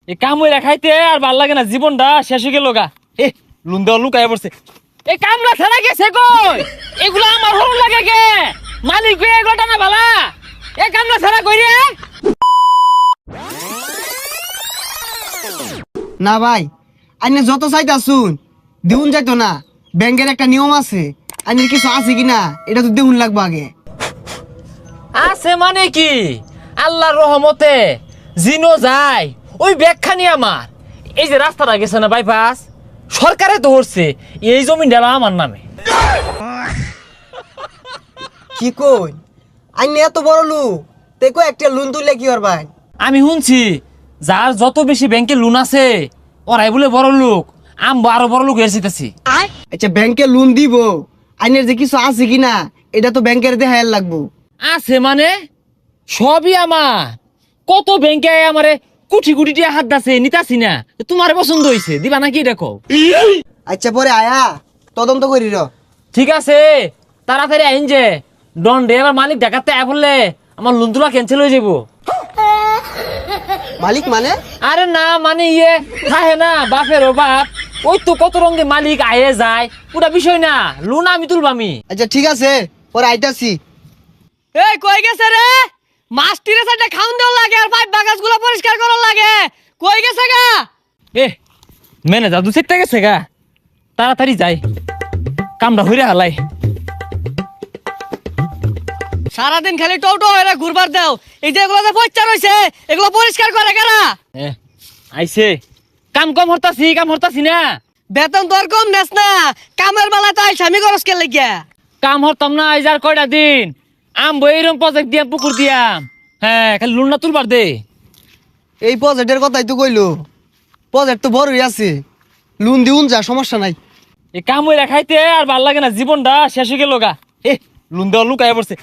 এই কাম হইরা খাইতে আর ভাল লাগে না, জীবনটা শেষ হয়ে গেল গা। এ লুন দেওয়া লুকায় পড়ছে। এই কামলা ছাড়া গেছে কই? এগুলো আমার হল লাগে কে? মালিক কে এগুলো টানা ভালা? এই কামলা ছাড়া কই রে? না ভাই, আইনে যত চাইতা শুন দিউন যাইতো না। ব্যাংকের একটা নিয়ম আছে, আইনের কিছু আছে কিনা এটা তো দিউন লাগবে আগে। আছে মানে কি? আল্লাহর রহমতে জিনো যায় ওই ব্যাগখানি আমার। এই যে রাস্তাটা গেছে না বাইপাস, সরকারে তো হচ্ছে এই জমিটা আমার নামে। কি কই আইনে এত বড় লোক দেখো একটা লোন তুললে কি আর ভাই? আমি শুনছি যার যত বেশি ব্যাংকে লোন আছে ওরাই বলে বড় লোক, আমি আরো বড় লোক এসেছি। আচ্ছা ব্যাংকে লোন দিব, আইনের যে কিছু আছে কিনা এটা তো ব্যাংকের দেখায় লাগবো। আছে মানে সবই আমার। কত ব্যাংকে আমারে কোটি কোটি টাকা হাত দাছে, নিতাছি না। তোমার পছন্দ হয়েছে দিবা নাকি দেখো? আচ্ছা পরে আয়া তদন্ত করি র। ঠিক আছে, তাড়াতাড়ি আইন যে দণ্ডে এবার মালিক দেখাতে আয় বললে আমার লোন তোলা ক্যান্সেল হয়ে যাবো। মালিক মানে? আরে না মানে ইয়ে থাকে না বাপের বাপ, ওই তো কত রঙে মালিক আয়ে যায়, ওটা বিষয় না। লোন আমি তুলবামি। আচ্ছা ঠিক আছে পরে আইতাছি। এই কই গেছে রে? মাস্টিরে সাইডে খাউন দেওয়া লাগে আর পাইপ বাগাসগুলো পরিষ্কার করা লাগে। কই গেছে গা? এ ম্যানেজার দু সেটটা গেছে গা, তাড়াতাড়ি যাই কামটা হইরে হালাই। সারাদিন খালি টোটো হয়ে ঘুরবার দাও। এই যে এগুলো যে পরিষ্কার হইছে এগুলো পরিষ্কার করে কারা? আইছে কাম কম হরতাছি না। বেতন তোর কম নেস না, কামের বেলা তো স্বামী খরচ কে লাগিয়া। কাম হরতাম না আইজ আর কয়টা দিন আমবো এইরকম প্রজেক্ট দিয়াম, পুকুর দিয়াম। হ্যাঁ খালি লোন না তুলবার দে। এই প্রজেক্টের কথাই তো কইলো, প্রজেক্ট তো বড়ই আছে, লোন দিউন যা সমস্যা নাই। এই কাম হইরা খাইতে আর ভাল লাগে না, জীবনটা শেষ হয়ে গেল গা। এ লোন দেওয়া লুকায় পড়ছে।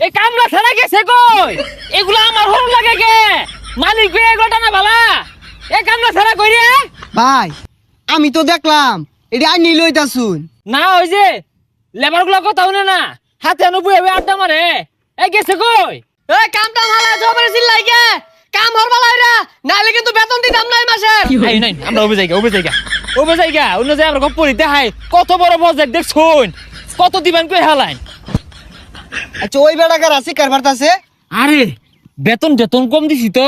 এই কামলা ছাড়া গেছে কই? এগুলো আমার হল লাগে কে? মালিক কে এগুলো টানা ভালা? এই কামলা ছাড়া কই রে? ভাই আমি তো দেখলাম এটা আইনি লইতাছুন। না ওই যে লেবার গুলা কথা শুনে না, হাতে নুপুয়ে আড্ডা মারে। এই গেছে কই? এই কামটা ভালো জবরে চিল্লাই গে। কাম হরবা লাইরা নাইলে কিন্তু বেতন দিতাম না এই মাসে। আই নাই আমরা ওবে জায়গা অন্য জায়গা আমরা গপ্প দিতে হাই। কত বড় প্রজেক্ট দেখছুন, কত দিবেন কই হালাইন। আচ্ছা ওই বেড়াকার আছে কারবার আছে? আরে বেতন কম দিছি তো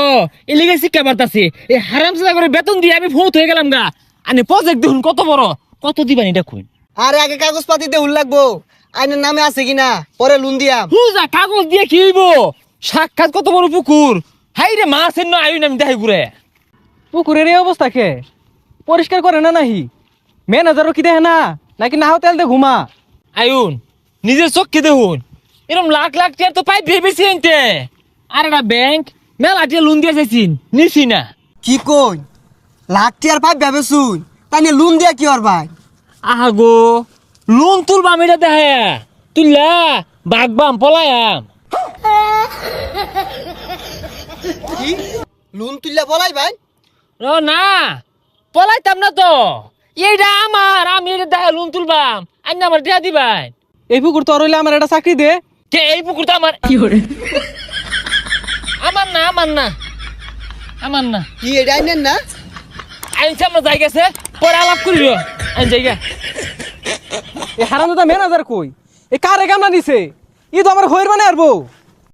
এলিগে শিক্ষা বার্তাছে। এই হারাম সাদা করে বেতন দিয়ে আমি ফৌত হয়ে গেলাম গা। আনে প্রজেক্ট দেখুন কত বড়, কত দিবেন এটা কই? আরে আগে কাগজ পাতি দেউন লাগবো, আইনের নামে আছে কিনা পরে লোন দিয়াম। হুজা কাগজ দিয়ে কি হইব? সাক্ষাৎ কত বড় পুকুর, হাই রে মাছের না আইন আমি দেখাই ঘুরে। পুকুরের এই অবস্থা কে পরিষ্কার করে না নাহি? ম্যানেজারও কি দেখে না নাকি নাও তেল দে ঘুমা? আয়ুন নিজের চোখকে দেখুন, এরকম লাখ লাখ টাকা তো পাই ভেবেছি আনতে। আর একটা ব্যাংক মেলা টিয়া লোন দিয়ে চাইছিন, নিছি না। কি কই লাখ টিয়ার পাইপ ভেবেছুন, তাই নিয়ে লোন দিয়া কি আর ভাই? আহা গো লোন তুলবাম এটা দেখে তুললা বাগবাম পলায়াম। কি লোন তুললা বলাই ভাই? না পলাইতাম না তো, এইটা আমার, আমি এটা দেখে লোন তুলবাম। আইন আমার দিয়া দিবাই। এই পুকুর তোর হইলে আমার একটা চাকরি দে। কে এই পুকুর তো আমার? কি করে আমার না কি এটা আইনেন না? আইনছে আমরা যাই গেছে পরে আলাপ করিল। আইন জায়গা এই হারামজাদা ম্যানেজার কই? এ কারে কামনা দিছে? ই তো আমার হইর মানে আরবো।